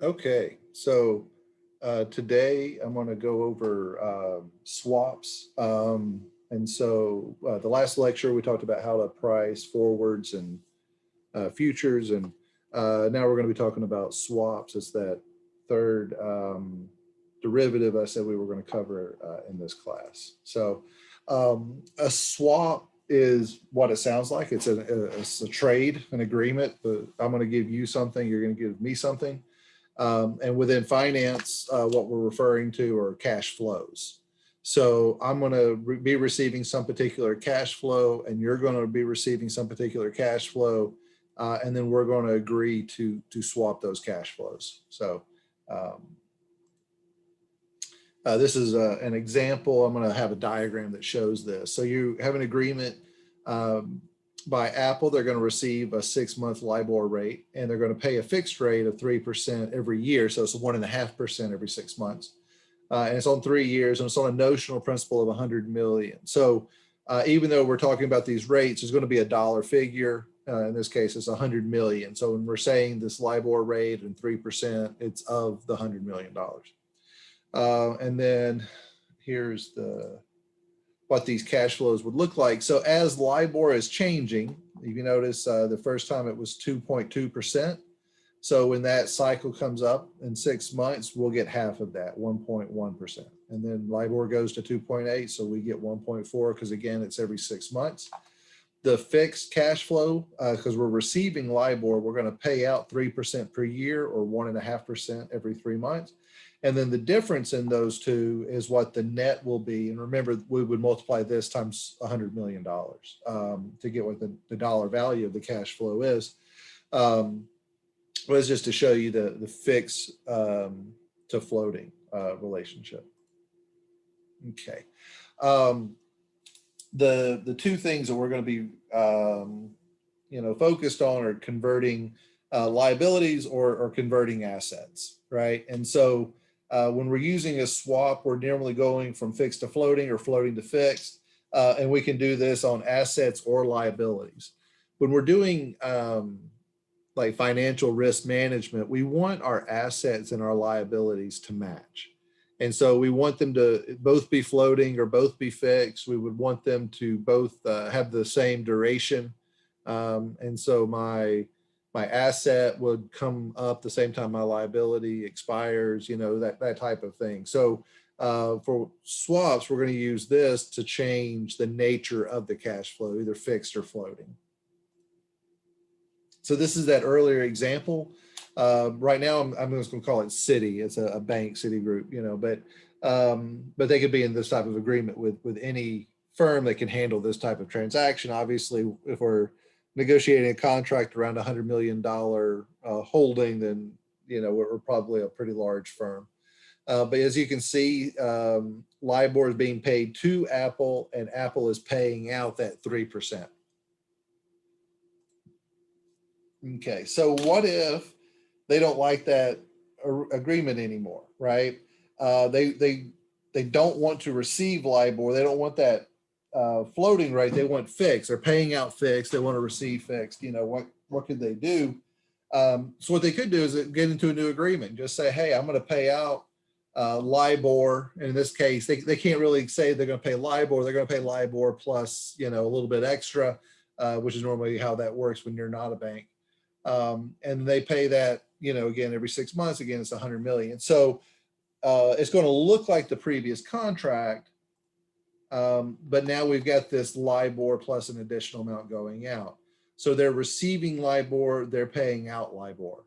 Okay, so today I'm going to go over swaps. And so the last lecture we talked about how to price forwards and futures, and now we're going to be talking about swaps. It's that third derivative I said we were going to cover in this class. So a swap is what it sounds like. It's a trade, an agreement. I'm going to give you something, you're going to give me something. And within finance, what we're referring to are cash flows. So I'm going to be receiving some particular cash flow, and you're going to be receiving some particular cash flow, and then we're going to agree to swap those cash flows. So this is an example. I'm going to have a diagram that shows this. So you have an agreement by Apple. They're going to receive a 6-month LIBOR rate, and they're going to pay a fixed rate of 3% every year. So it's 1.5% every 6 months. And it's on 3 years, and it's on a notional principal of 100 million. So even though we're talking about these rates, there's going to be a dollar figure. In this case, it's 100 million. So when we're saying this LIBOR rate and 3%, it's of the $100 million. And then here's what these cash flows would look like. So as LIBOR is changing, if you notice the first time it was 2.2%. So when that cycle comes up in 6 months, we'll get half of that, 1.1%. And then LIBOR goes to 2.8, so we get 1.4, because again, it's every 6 months. The fixed cash flow, because we're receiving LIBOR, we're going to pay out 3% per year or 1.5% every 3 months. And then the difference in those two is what the net will be. And remember, we would multiply this times $100 million to get what the dollar value of the cash flow is. Was just to show you the fixed to floating relationship. Okay. The two things that we're going to be focused on are converting liabilities or converting assets, right? And so when we're using a swap, we're normally going from fixed to floating or floating to fixed, and we can do this on assets or liabilities. When we're doing like financial risk management, we want our assets and our liabilities to match. And so we want them to both be floating or both be fixed. We would want them to both have the same duration. And so my asset would come up the same time my liability expires, that type of thing. So for swaps, we're going to use this to change the nature of the cash flow, either fixed or floating. So this is that earlier example. Right now, I'm just going to call it Citi. It's a bank, Citigroup, but they could be in this type of agreement with any firm that can handle this type of transaction. Obviously, if we're negotiating a contract around $100 million holding, then we're probably a pretty large firm. But as you can see, LIBOR is being paid to Apple, and Apple is paying out that 3%. Okay, so what if they don't like that agreement anymore, right? They don't want to receive LIBOR. They don't want that floating rate. They want fixed. They're paying out fixed. They want to receive fixed. What could they do? So what they could do is get into a new agreement. Just say, hey, I'm going to pay out LIBOR. And in this case, they can't really say they're going to pay LIBOR. They're going to pay LIBOR plus a little bit extra, which is normally how that works when you're not a bank. And they pay that, again, every 6 months. Again, it's 100 million. So it's going to look like the previous contract, but now we've got this LIBOR plus an additional amount going out. So they're receiving LIBOR, they're paying out LIBOR.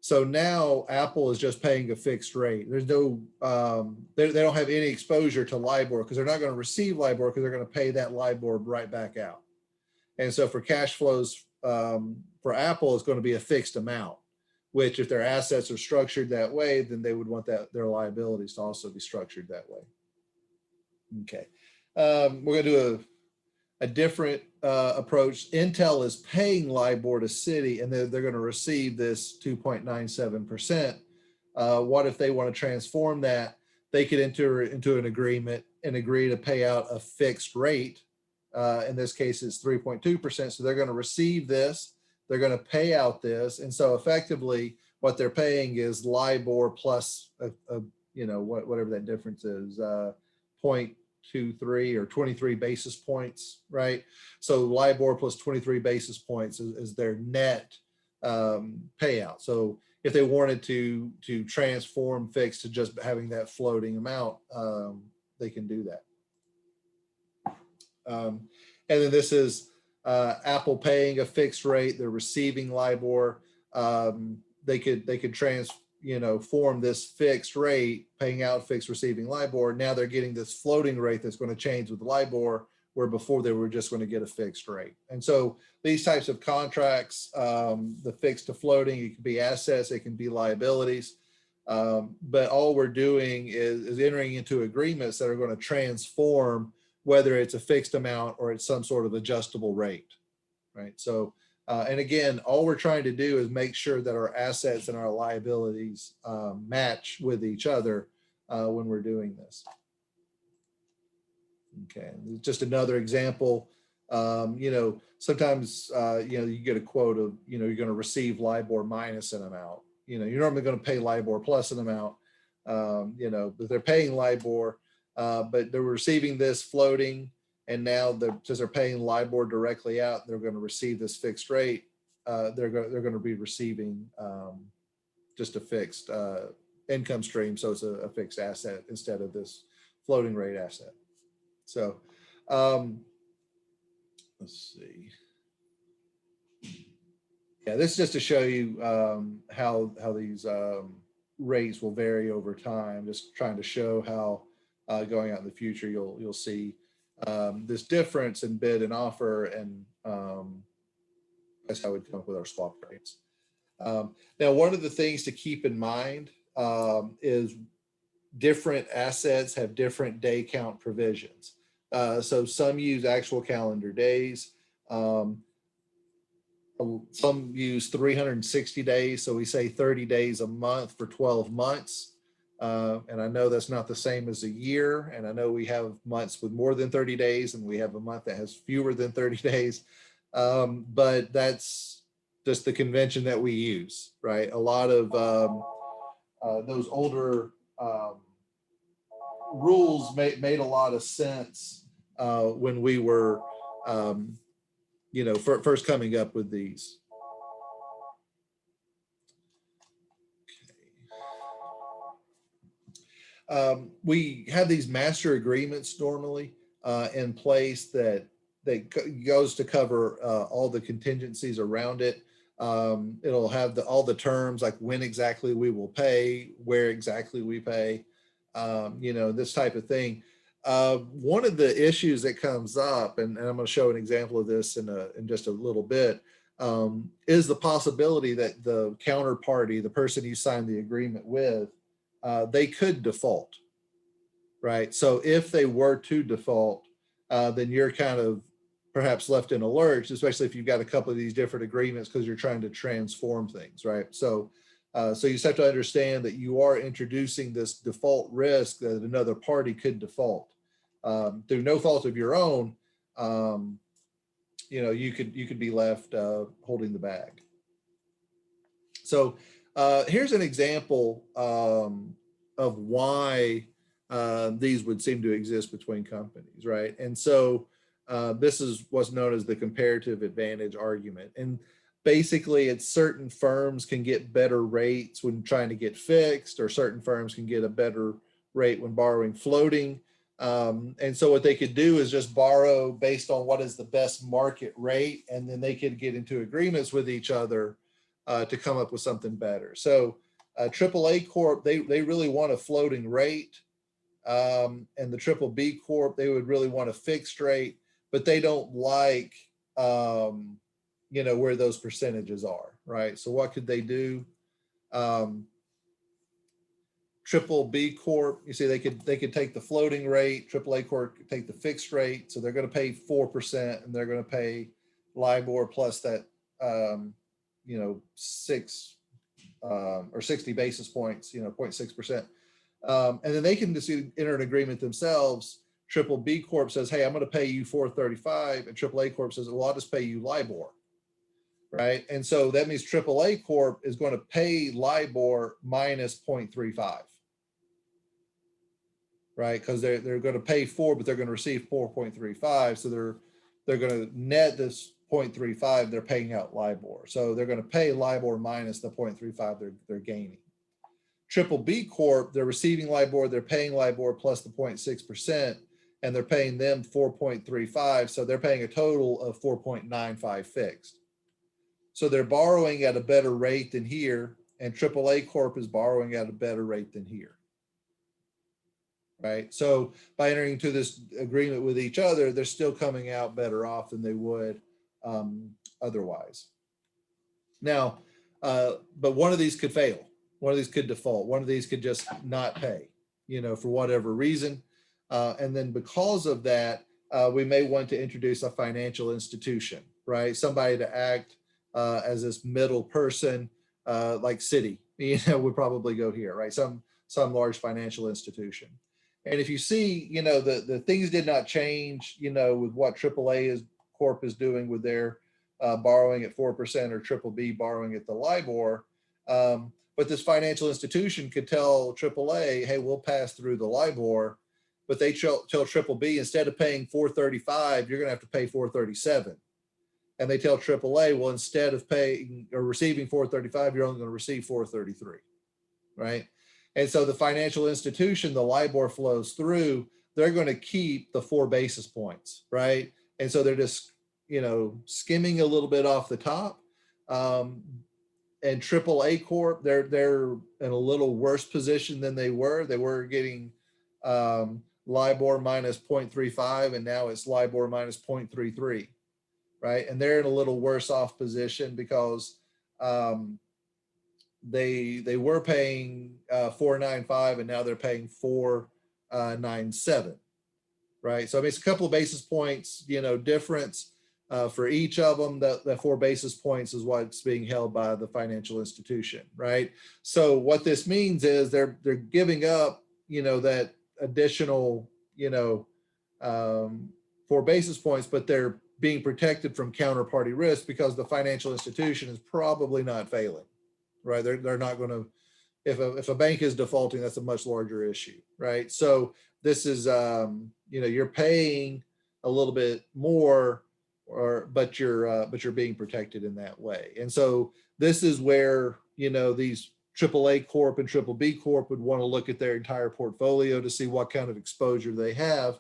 So now Apple is just paying a fixed rate. There's no, they don't have any exposure to LIBOR because they're not going to receive LIBOR because they're going to pay that LIBOR right back out. And so for cash flows, for Apple, it's going to be a fixed amount, which if their assets are structured that way, then they would want their liabilities to also be structured that way. Okay, we're going to do a different approach. Intel is paying LIBOR to Citi, and they're going to receive this 2.97%. What if they want to transform that? They could enter into an agreement and agree to pay out a fixed rate. In this case, it's 3.2%. So they're going to receive this. They're going to pay out this. And so effectively, what they're paying is LIBOR plus you know, whatever that difference is, 0.23 or 23 basis points, right? So LIBOR plus 23 basis points is their net payout. So if they wanted to transform fixed to just having that floating amount, they can do that. And then this is Apple paying a fixed rate. They're receiving LIBOR. They could form this fixed rate, paying out fixed, receiving LIBOR. Now they're getting this floating rate that's going to change with LIBOR, where before they were just going to get a fixed rate. And so these types of contracts, the fixed to floating, it can be assets, it can be liabilities. But all we're doing is entering into agreements that are going to transform, whether it's a fixed amount or it's some sort of adjustable rate, right? So, and again, all we're trying to do is make sure that our assets and our liabilities match with each other when we're doing this. Okay, just another example. Sometimes you get a quote of you're going to receive LIBOR minus an amount. You're normally going to pay LIBOR plus an amount. But they're paying LIBOR, but they're receiving this floating, and now since they're paying LIBOR directly out, they're going to receive this fixed rate. They're going to be receiving just a fixed income stream, so it's a fixed asset instead of this floating rate asset. So let's see. Yeah, this is just to show you how these rates will vary over time. Just trying to show how going out in the future you'll see this difference in bid and offer, and that's how we come up with our swap rates. Now, one of the things to keep in mind is different assets have different day count provisions. So some use actual calendar days. Some use 360 days. So we say 30 days a month for 12 months. And I know that's not the same as a year. And I know we have months with more than 30 days, and we have a month that has fewer than 30 days. But that's just the convention that we use, right? A lot of those older rules made a lot of sense when we were, first coming up with these. We have these master agreements normally in place that goes to cover all the contingencies around it. It'll have all the terms, like when exactly we will pay, where exactly we pay, this type of thing. One of the issues that comes up, and I'm going to show an example of this in just a little bit, is the possibility that the counterparty, the person you signed the agreement with, they could default, right? So if they were to default, then you're kind of perhaps left in a lurch, especially if you've got a couple of these different agreements because you're trying to transform things, right? So you just have to understand that you are introducing this default risk that another party could default through no fault of your own. You could be left holding the bag. So here's an example of why these would seem to exist between companies, right? And so this is what's known as the comparative advantage argument. And basically, it's certain firms can get better rates when trying to get fixed, or certain firms can get a better rate when borrowing floating. And so what they could do is just borrow based on what is the best market rate, and then they could get into agreements with each other to come up with something better. So AAA Corp, they really want a floating rate, and the Triple B Corp, they would really want a fixed rate, but they don't like where those percentages are, right? So what could they do? Triple B Corp, you see, they could take the floating rate. AAA Corp could take the fixed rate, so they're going to pay 4%, and they're going to pay LIBOR plus that 6 or 60 basis points, 0.6%. And then they can just enter an agreement themselves. Triple B Corp says, hey, I'm going to pay you 4.35, and AAA Corp says, well, I'll just pay you LIBOR. right? And so that means AAA Corp is going to pay LIBOR minus 0.35, right? Because they're going to pay 4, but they're going to receive 4.35. So they're going to net this 0.35. They're paying out LIBOR. So they're going to pay LIBOR minus the 0.35 they're gaining. Triple B Corp, they're receiving LIBOR, they're paying LIBOR plus the 0.6%, and they're paying them 4.35. So they're paying a total of 4.95 fixed. So they're borrowing at a better rate than here, and AAA Corp is borrowing at a better rate than here. Right. So by entering into this agreement with each other, they're still coming out better off than they would otherwise. Now, but one of these could fail. One of these could default. One of these could just not pay, for whatever reason. And then because of that, we may want to introduce a financial institution, right? Somebody to act as this middle person, like Citi, would probably go here, right? Some large financial institution. And if you see, the things did not change, with what AAA Corp is doing with their borrowing at 4% or Triple B borrowing at the LIBOR. But this financial institution could tell AAA, hey, we'll pass through the LIBOR, but they tell Triple B, instead of paying 435, you're going to have to pay 437. And they tell AAA, well, instead of paying or receiving 435, you're only going to receive 433, right? And so the financial institution, the LIBOR flows through, they're going to keep the 4 basis points, right? And so they're just, skimming a little bit off the top. And AAA Corp, they're in a little worse position than they were. They were getting LIBOR minus 0.35, and now it's LIBOR minus 0.33, right? And they're in a little worse off position because they were paying 4.95, and now they're paying 4.97, right? So I mean, it's a couple of basis points, difference. For each of them, that 4 basis points is what's being held by the financial institution, right? So what this means is they're giving up, that additional, 4 basis points, but they're being protected from counterparty risk because the financial institution is probably not failing, right? They're not going to, if a bank is defaulting, that's a much larger issue, right? So this is, you're paying a little bit more, but you're being protected in that way. And so this is where, these AAA Corp and Triple B Corp would want to look at their entire portfolio to see what kind of exposure they have.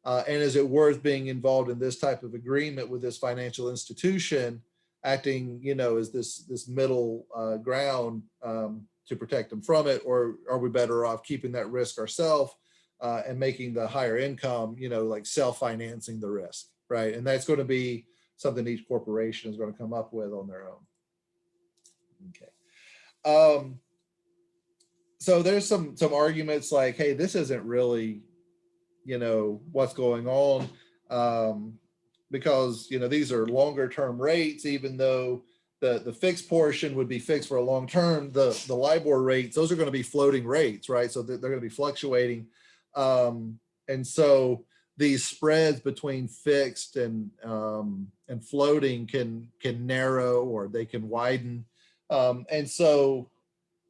And is it worth being involved in this type of agreement with this financial institution acting, as this middle ground to protect them from it? Or are we better off keeping that risk ourselves and making the higher income, like self-financing the risk? Right. And that's going to be something each corporation is going to come up with on their own. Okay. So there's some arguments like, hey, this isn't really, what's going on, because, these are longer term rates, even though the fixed portion would be fixed for a long term, the LIBOR rates, those are going to be floating rates, right? So they're going to be fluctuating. And so these spreads between fixed and floating can narrow, or they can widen. And so,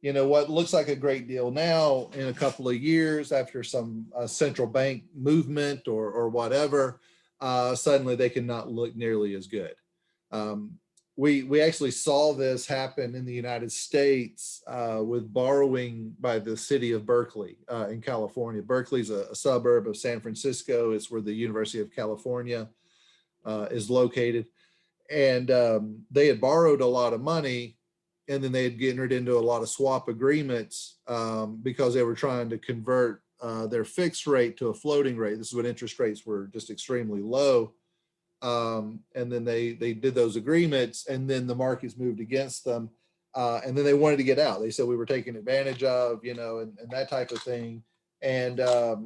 what looks like a great deal now, in a couple of years after some central bank movement or whatever, suddenly they cannot look nearly as good. We actually saw this happen in the United States with borrowing by the city of Berkeley in California. Berkeley's a suburb of San Francisco. It's where the University of California is located. And they had borrowed a lot of money, and then they had entered into a lot of swap agreements because they were trying to convert their fixed rate to a floating rate. This is when interest rates were just extremely low. And then they did those agreements, and then the markets moved against them. And then they wanted to get out. They said we were taken advantage of, and that type of thing. And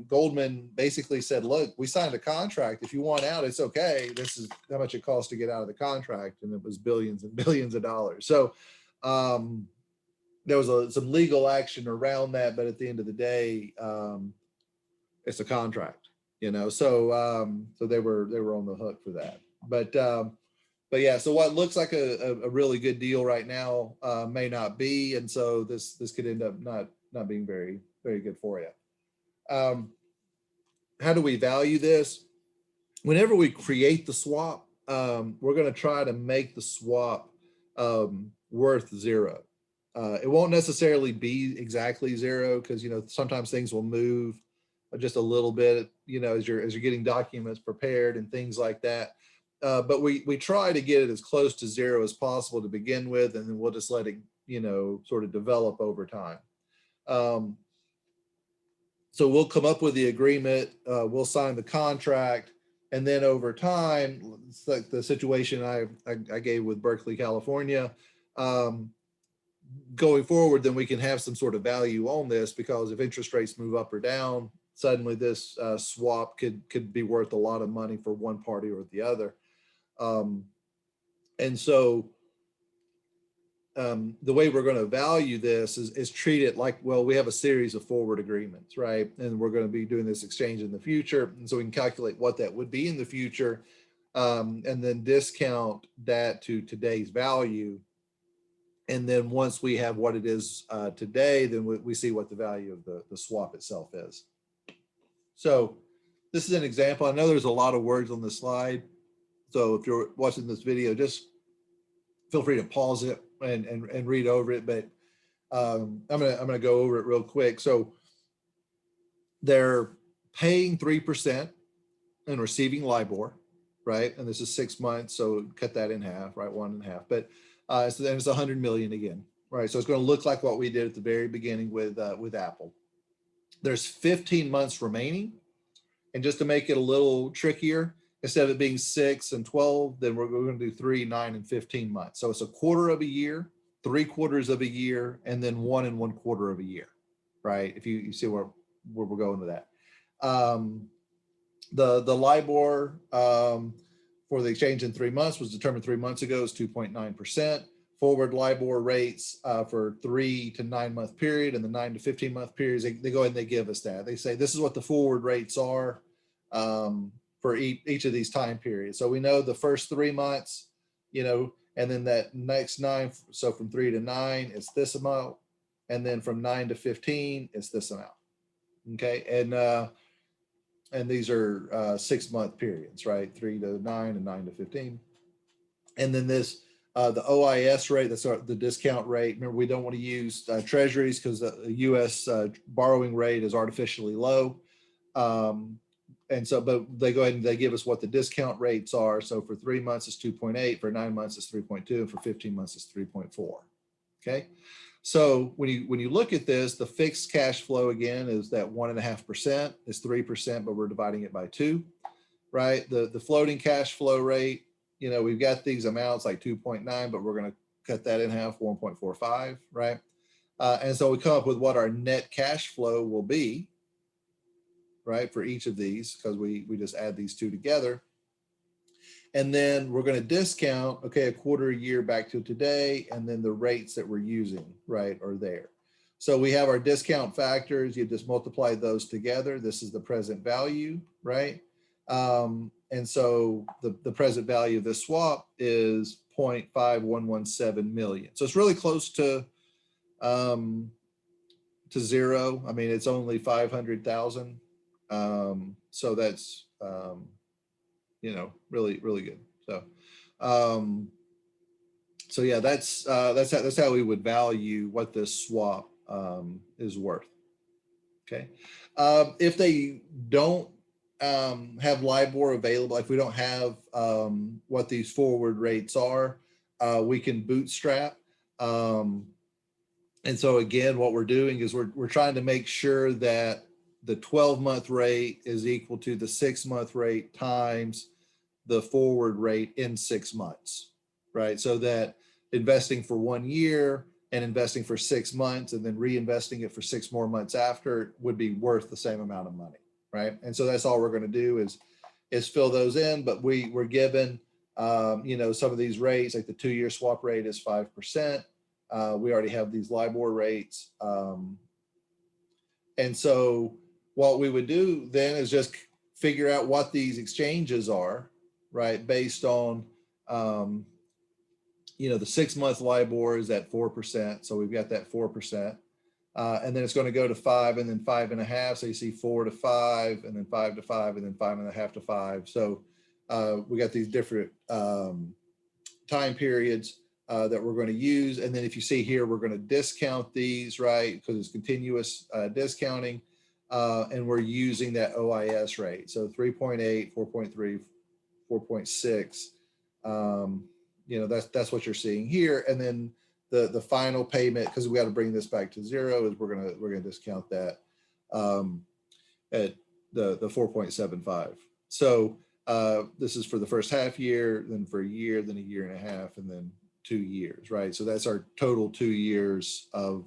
Goldman basically said, look, we signed a contract. If you want out, it's okay. This is how much it costs to get out of the contract. And it was billions and billions of dollars. So there was some legal action around that. But at the end of the day, it's a contract. So they were on the hook for that. But But yeah, so what looks like a really good deal right now may not be, and so this could end up not being very good for you. How do we value this? Whenever we create the swap, we're going to try to make the swap worth zero. It won't necessarily be exactly zero because sometimes things will move just a little bit, as you're getting documents prepared and things like that. But we try to get it as close to zero as possible to begin with, and then we'll just let it sort of develop over time. So we'll come up with the agreement, we'll sign the contract, and then over time, it's like the situation I gave with Berkeley, California. Going forward, then we can have some sort of value on this, because if interest rates move up or down, suddenly this swap could be worth a lot of money for one party or the other. And so the way we're going to value this is treat it like, well, we have a series of forward agreements, right? And we're going to be doing this exchange in the future. And so we can calculate what that would be in the future, and then discount that to today's value. And then once we have what it is today, then we see what the value of the swap itself is. So this is an example. I know there's a lot of words on this slide. So if you're watching this video, just feel free to pause it and read over it. But I'm gonna go over it real quick. So they're paying 3% and receiving LIBOR, right? And this is 6 months, so cut that in half, right? 1.5. But so then it's 100 million again, right? So it's going to look like what we did at the very beginning with Apple. There's 15 months remaining, and just to make it a little trickier, instead of it being 6 and 12, then we're going to do 3, 9, and 15 months. So it's a quarter of a year, 3/4 of a year, and then 1 1/4 of a year, right? If you see where we're going with that. The LIBOR for the exchange in 3 months was determined 3 months ago is 2.9%. Forward LIBOR rates for 3 to 9 month period and the 9 to 15 month periods, they go ahead and they give us that. They say this is what the forward rates are for each of these time periods. So we know the first 3 months, and then that next 9. So from 3 to 9, it's this amount. And then from 9 to 15, it's this amount. Okay. And these are 6 month periods, right? 3 to 9 and 9 to 15. And then this, the OIS rate, that's the discount rate. Remember, we don't want to use treasuries because the US borrowing rate is artificially low. And so, but they go ahead and they give us what the discount rates are. So for 3 months, it's 2.8, for 9 months, it's 3.2, and for 15 months, it's 3.4. Okay. So when you look at this, the fixed cash flow again is that 1.5%, is 3%, but we're dividing it by 2, right? The floating cash flow rate, we've got these amounts like 2.9, but we're going to cut that in half, 1.45, right? And so we come up with what our net cash flow will be, right, for each of these, because we just add these two together. And then we're going to discount, okay, a quarter a year back to today, and then the rates that we're using, right, are there. So we have our discount factors. You just multiply those together. This is the present value, right? And so the present value of this swap is 0.5117 million. So it's really close to zero. I mean, it's only 500,000. So that's really, really good. So yeah, that's how we would value what this swap is worth. Okay. If they don't have LIBOR available, if we don't have what these forward rates are, we can bootstrap. And so again, what we're doing is we're trying to make sure that the 12-month rate is equal to the 6-month rate times the forward rate in 6 months, right? So that investing for 1 year and investing for 6 months and then reinvesting it for 6 more months after would be worth the same amount of money, right? And so that's all we're going to do is fill those in. But we're given, some of these rates, like the 2-year swap rate is 5%. We already have these LIBOR rates. And so what we would do then is just figure out what these exchanges are, right, based on You know, the 6-month LIBOR is at 4%. So we've got that 4%. And then it's going to go to 5 and then 5.5. So you see 4 to 5 and then 5 to 5 and then 5.5 to 5. So we got these different time periods that we're going to use. And then if you see here, we're going to discount these, right? Because it's continuous discounting. And we're using that OIS rate. So 3.8, 4.3, 4.6. You know, that's what you're seeing here. And then the final payment, because we got to bring this back to zero, is we're gonna discount that at the 4.75. So this is for the first half year, then for a year, then a year and a half, and then 2 years, right? So that's our total 2 years of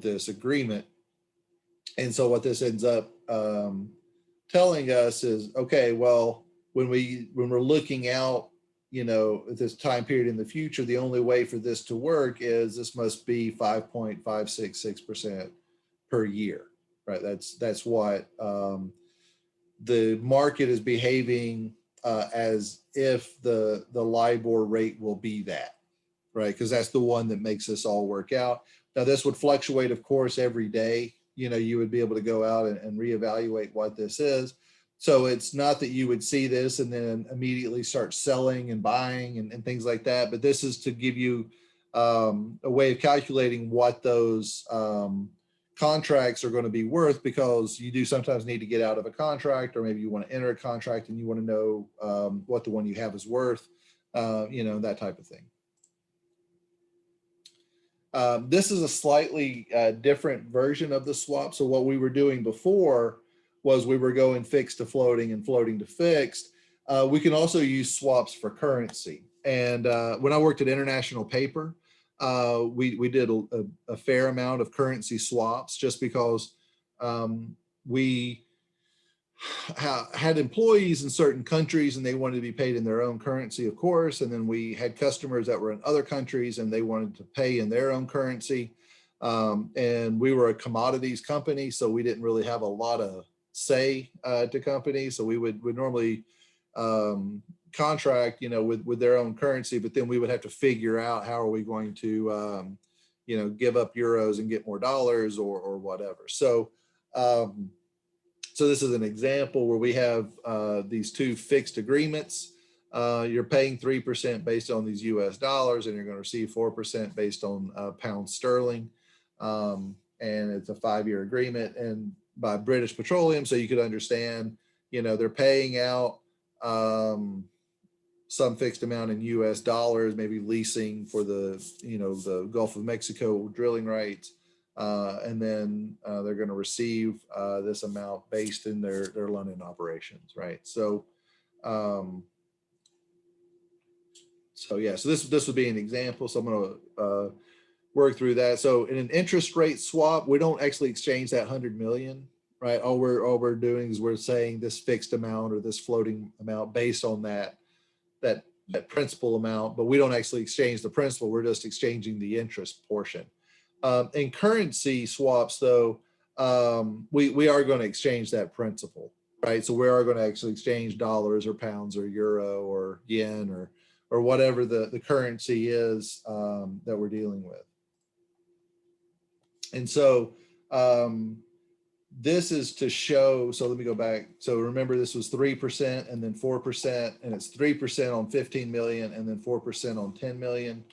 this agreement. And so what this ends up telling us is, okay, well, when we're looking out, you know, at this time period in the future, the only way for this to work is this must be 5.566% per year, right? That's what the market is behaving as if the LIBOR rate will be that, right? Because that's the one that makes this all work out. Now, this would fluctuate, of course, every day. You know, you would be able to go out and reevaluate what this is. So it's not that you would see this and then immediately start selling and buying and things like that. But this is to give you a way of calculating what those contracts are going to be worth, because you do sometimes need to get out of a contract, or maybe you want to enter a contract and you want to know what the one you have is worth, you know, that type of thing. This is a slightly different version of the swap. So what we were doing before was we were going fixed to floating and floating to fixed. We can also use swaps for currency. And when I worked at International Paper, we did a fair amount of currency swaps, just because we had employees in certain countries and they wanted to be paid in their own currency, of course. And then we had customers that were in other countries and they wanted to pay in their own currency. And we were a commodities company, so we didn't really have a lot of say to companies. So we would normally contract, you know, with their own currency, but then we would have to figure out how are we going to, you know, give up euros and get more dollars or whatever. So, so this is an example where we have these two fixed agreements. You're paying 3% based on these US dollars, and you're going to receive 4% based on pound sterling. And it's a 5-year agreement, and by British Petroleum, so you could understand, you know, they're paying out some fixed amount in US dollars, maybe leasing for the, you know, the Gulf of Mexico drilling rights. And then they're going to receive this amount based in their London operations, right? So, yeah, so this would be an example. So I'm going to work through that. So in an interest rate swap, we don't actually exchange that 100 million, right? All we're doing is we're saying this fixed amount or this floating amount based on that principal amount, but we don't actually exchange the principal. We're just exchanging the interest portion. In currency swaps, though, we are going to exchange that principal, right? So we are going to actually exchange dollars or pounds or euro or yen or whatever the currency is that we're dealing with. And so this is to show, so let me go back. So remember, this was 3% and then 4%, and it's 3% on 15 million and then 4% on 10 million,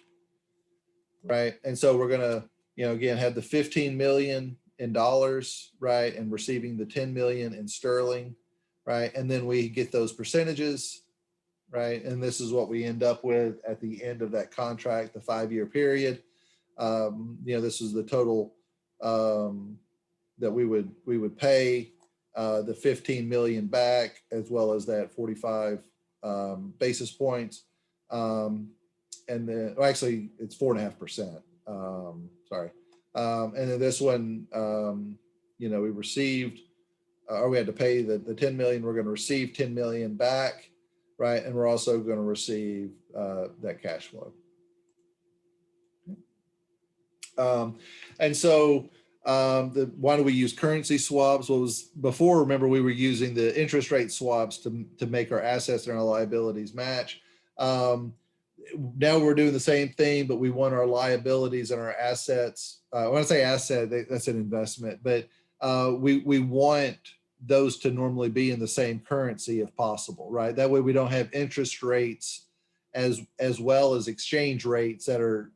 right? And so we're going to, you know, again, have the 15 million in dollars, right? And receiving the 10 million in sterling, right? And then we get those percentages, right? And this is what we end up with at the end of that contract, the 5-year period. You know, this is the total that we would pay, the 15 million back, as well as that 45 basis points. And then, well, actually it's 4.5%. Sorry. And then this one, you know, we received, or we had to pay the 10 million. We're going to receive 10 million back, right? And we're also going to receive that cash flow. And so Why do we use currency swaps? Well, was before, remember, we were using the interest rate swaps to make our assets and our liabilities match. Now we're doing the same thing, but we want our liabilities and our assets. When I say asset, that's an investment, but we want those to normally be in the same currency if possible, right? That way we don't have interest rates as well as exchange rates that are,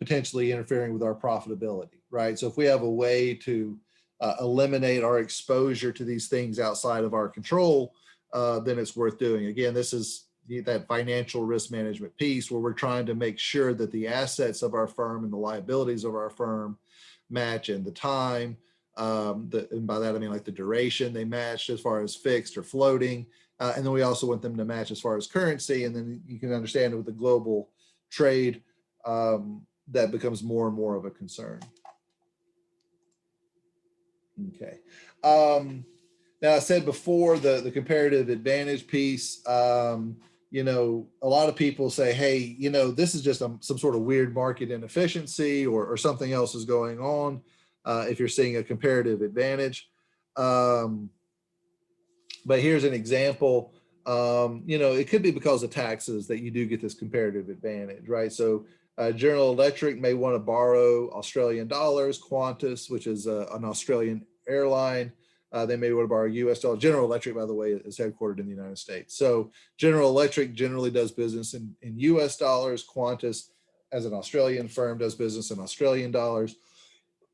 potentially interfering with our profitability, right? So if we have a way to eliminate our exposure to these things outside of our control, then it's worth doing. Again, this is that financial risk management piece where we're trying to make sure that the assets of our firm and the liabilities of our firm match in the time. And by that, I mean like the duration they match as far as fixed or floating. And then we also want them to match as far as currency. And then you can understand with the global trade, that becomes more and more of a concern. Okay. Now I said before the comparative advantage piece, a lot of people say, hey, this is just some sort of weird market inefficiency or something else is going on if you're seeing a comparative advantage. But here's an example. It could be because of taxes that you do get this comparative advantage, right? So General Electric may want to borrow Australian dollars. Qantas, which is an Australian airline, they may want to borrow US dollars. General Electric, by the way, is headquartered in the United States. So General Electric generally does business in US dollars. Qantas, as an Australian firm, does business in Australian dollars.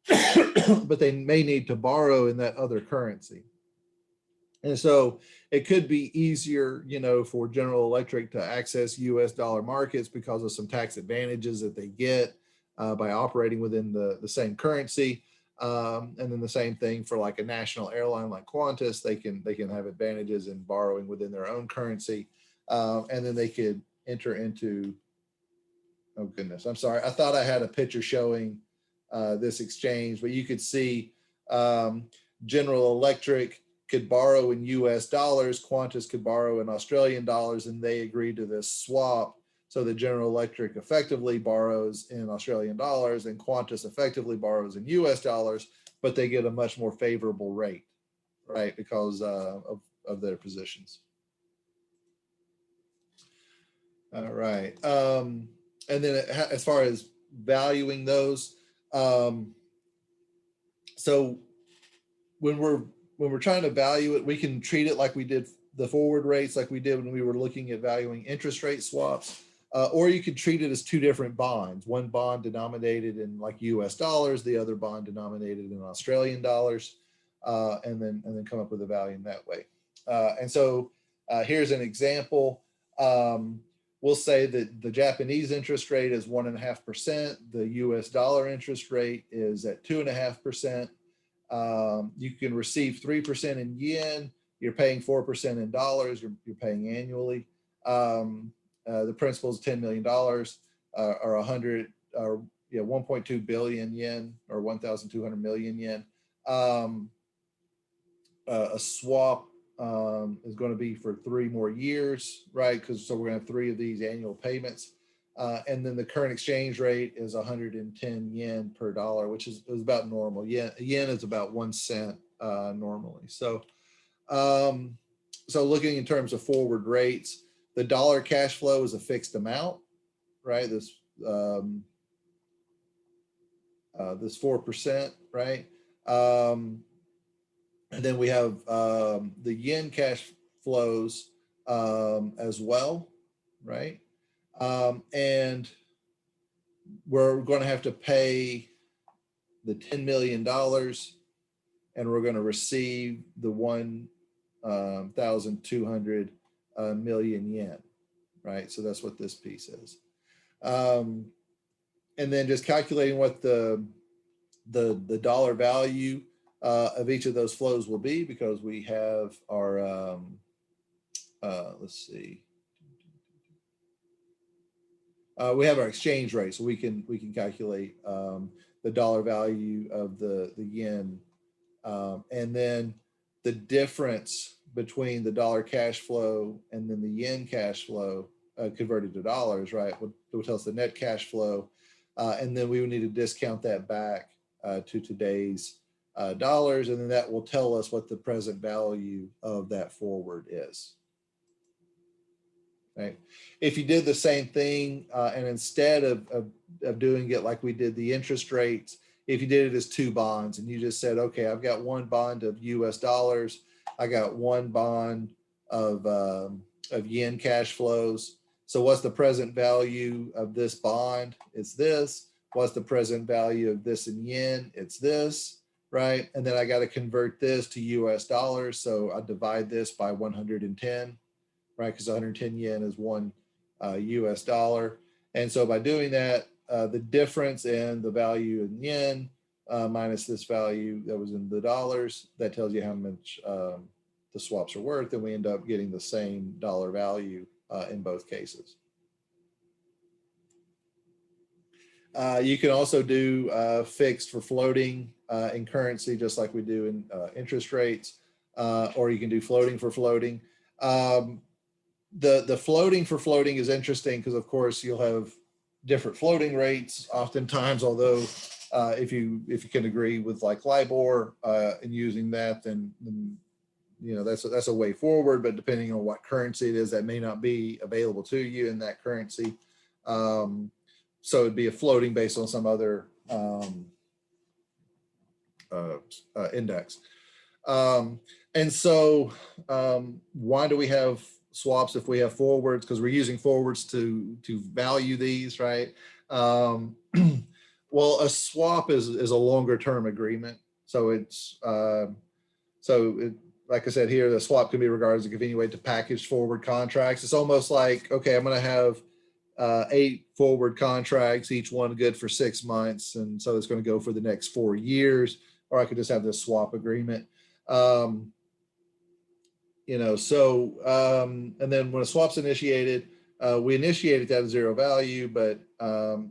But they may need to borrow in that other currency. And so it could be easier, for General Electric to access US dollar markets because of some tax advantages that they get by operating within the same currency. And then the same thing for like a national airline like Qantas, they can have advantages in borrowing within their own currency. And then they could enter into, oh goodness, I'm sorry. I thought I had a picture showing this exchange, but you could see General Electric could borrow in US dollars, Qantas could borrow in Australian dollars, and they agreed to this swap. So the General Electric effectively borrows in Australian dollars and Qantas effectively borrows in US dollars, but they get a much more favorable rate, right? Because of their positions. All right. And then as far as valuing those, so when we're trying to value it, we can treat it like we did the forward rates, like we did when we were looking at valuing interest rate swaps, or you could treat it as two different bonds, one bond denominated in like US dollars, the other bond denominated in Australian dollars, and then come up with a value in that way. And so here's an example. We'll say that the Japanese interest rate is 1.5%. The US dollar interest rate is at 2.5%. You can receive 3% in yen. You're paying 4% in dollars. You're paying annually. The principal is $10 million, or 1.2 billion yen, or 1,200 million yen. A swap is going to be for 3 more years, right? So we're going to have 3 of these annual payments. And then the current exchange rate is 110 yen per dollar, which is about normal. Yen is about 1 cent normally. So, so looking in terms of forward rates, the dollar cash flow is a fixed amount, right? This 4%, right? And then we have the yen cash flows as well, right? And we're going to have to pay the $10 million, and we're going to receive the 1,200 million yen, right? So that's what this piece is. And then just calculating what the dollar value of each of those flows will be, because we have our let's see. We have our exchange rate, so we can calculate the dollar value of the yen, and then the difference between the dollar cash flow and then the yen cash flow converted to dollars, right? Would tell us the net cash flow, and then we would need to discount that back to today's dollars, and then that will tell us what the present value of that forward is. Right. If you did the same thing, and instead of doing it like we did the interest rates, if you did it as two bonds and you just said, okay, I've got one bond of US dollars, I got one bond of yen cash flows. So what's the present value of this bond? It's this. What's the present value of this in yen? It's this, right? And then I got to convert this to US dollars. So I divide this by 110. Right? Because 110 yen is one US dollar. And so by doing that, the difference in the value in yen minus this value that was in the dollars, that tells you how much the swaps are worth, and we end up getting the same dollar value in both cases. You can also do fixed for floating in currency, just like we do in interest rates, or you can do floating for floating. The floating for floating is interesting because, of course, you'll have different floating rates oftentimes, although if you can agree with like LIBOR and using that, then you know that's a way forward. But depending on what currency it is, that may not be available to you in that currency. So it'd be a floating based on some other index. And so why do we have swaps if we have forwards? Because we're using forwards to value these, right? Well, a swap is a longer term agreement. So it's like I said here, the swap can be regarded as a convenient way to package forward contracts. It's almost like, okay, I'm going to have 8 forward contracts, each one good for 6 months, and so it's going to go for the next 4 years. Or I could just have this swap agreement. You know, so, and then when a swap's initiated, we initiated that at zero value, but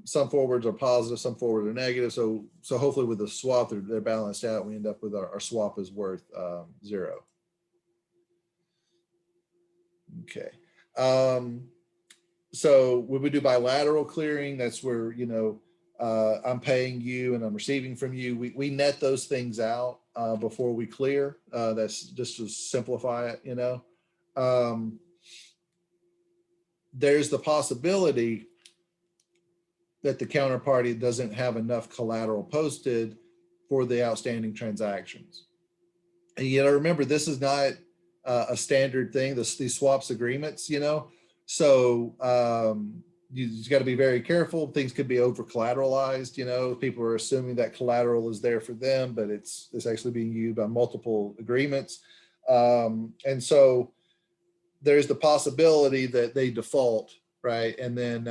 some forwards are positive, some forwards are negative. So hopefully with the swap, they're balanced out. We end up with our swap is worth 0. Okay. So when we do bilateral clearing, that's where, you know, I'm paying you and I'm receiving from you. We net those things out before we clear. That's just to simplify it, you know. There's the possibility that the counterparty doesn't have enough collateral posted for the outstanding transactions. And yet, remember, this is not a standard thing, these swaps agreements, you know. So you just got to be very careful. Things could be over collateralized. You know, people are assuming that collateral is there for them, but it's actually being used by multiple agreements. And so there's the possibility that they default, right? And then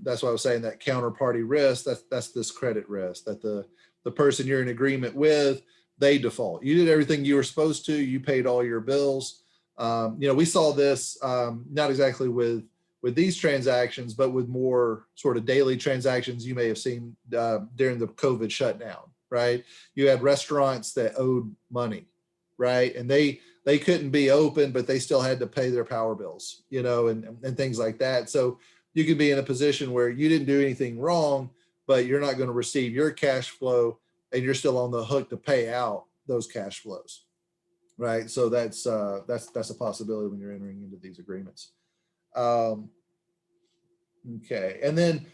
that's why I was saying that counterparty risk, that's this credit risk, that the person you're in agreement with, they default. You did everything you were supposed to, you paid all your bills. You know, we saw this not exactly with these transactions, but with more sort of daily transactions you may have seen during the COVID shutdown, right? You had restaurants that owed money, right? And they couldn't be open, but they still had to pay their power bills, you know, and things like that. So you could be in a position where you didn't do anything wrong, but you're not going to receive your cash flow and you're still on the hook to pay out those cash flows, right? So that's a possibility when you're entering into these agreements. Okay, and then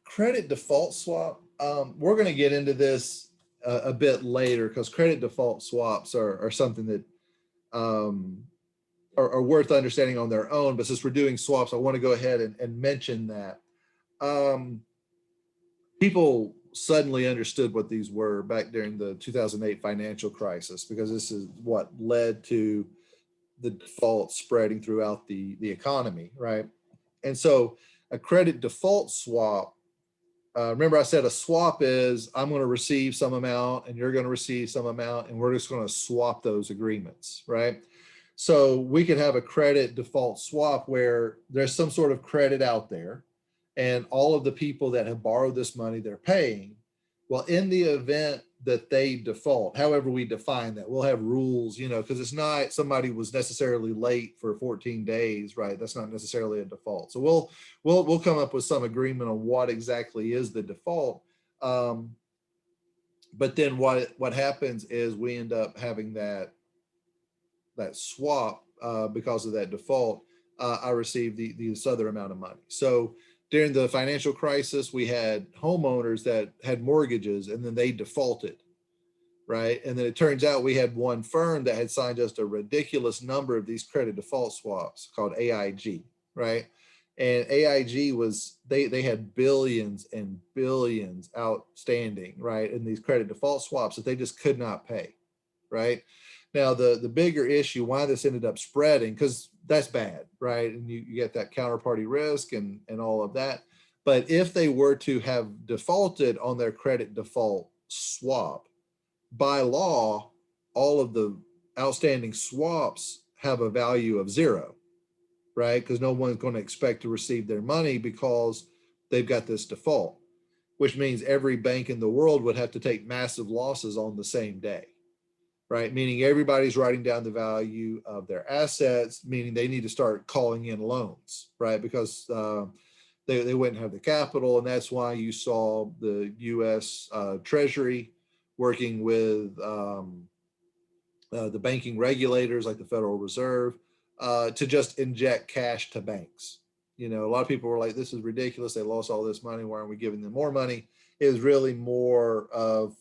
credit default swap. We're going to get into this a bit later because credit default swaps are something that are worth understanding on their own. But since we're doing swaps, I want to go ahead and mention that. People suddenly understood what these were back during the 2008 financial crisis, because this is what led to the default spreading throughout the economy, right? And so a credit default swap, remember I said a swap is I'm going to receive some amount and you're going to receive some amount, and we're just going to swap those agreements, right? So we could have a credit default swap where there's some sort of credit out there and all of the people that have borrowed this money, they're paying. Well, in the event that they default, however we define that, we'll have rules, you know, because it's not somebody was necessarily late for 14 days, right? That's not necessarily a default. So we'll come up with some agreement on what exactly is the default. But then what happens is we end up having that swap because of that default. I received this other amount of money. So during the financial crisis, we had homeowners that had mortgages and then they defaulted, right? And then it turns out we had one firm that had signed just a ridiculous number of these credit default swaps called AIG, right? And AIG was they had billions and billions outstanding, right, in these credit default swaps that they just could not pay, right? Now the bigger issue why this ended up spreading, because that's bad, right? And you get that counterparty risk and all of that. But if they were to have defaulted on their credit default swap, by law, all of the outstanding swaps have a value of zero, right? Because no one's going to expect to receive their money because they've got this default, which means every bank in the world would have to take massive losses on the same day, right? Meaning everybody's writing down the value of their assets, meaning they need to start calling in loans, right? Because they wouldn't have the capital. And that's why you saw the US Treasury working with the banking regulators like the Federal Reserve to just inject cash to banks. You know, a lot of people were like, this is ridiculous. They lost all this money. Why aren't we giving them more money? It was really more of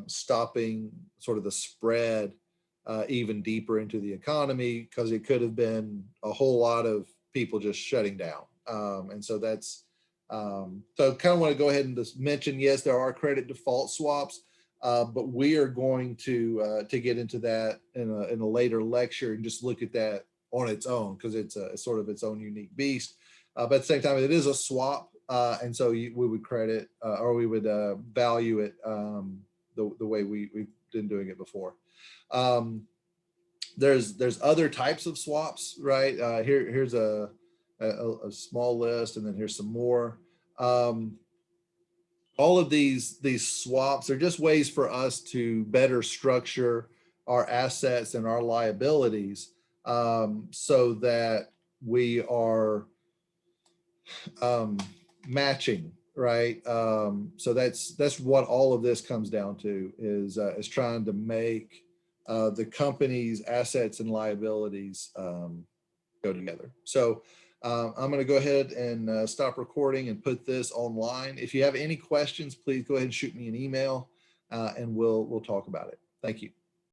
stopping sort of the spread even deeper into the economy, because it could have been a whole lot of people just shutting down. And so that's, so kind of want to go ahead and just mention, yes, there are credit default swaps. But we are going to get into that in a later lecture and just look at that on its own, because it's sort of its own unique beast. But at the same time, it is a swap, and so we would credit or we would value it the way we've been doing it before. There's other types of swaps, right? Here's a small list, and then here's some more. All of these swaps are just ways for us to better structure our assets and our liabilities, so that we are matching, right? So that's what all of this comes down to, is trying to make the company's assets and liabilities go together. So I'm going to go ahead and stop recording and put this online. If you have any questions, please go ahead and shoot me an email, and we'll talk about it. Thank you.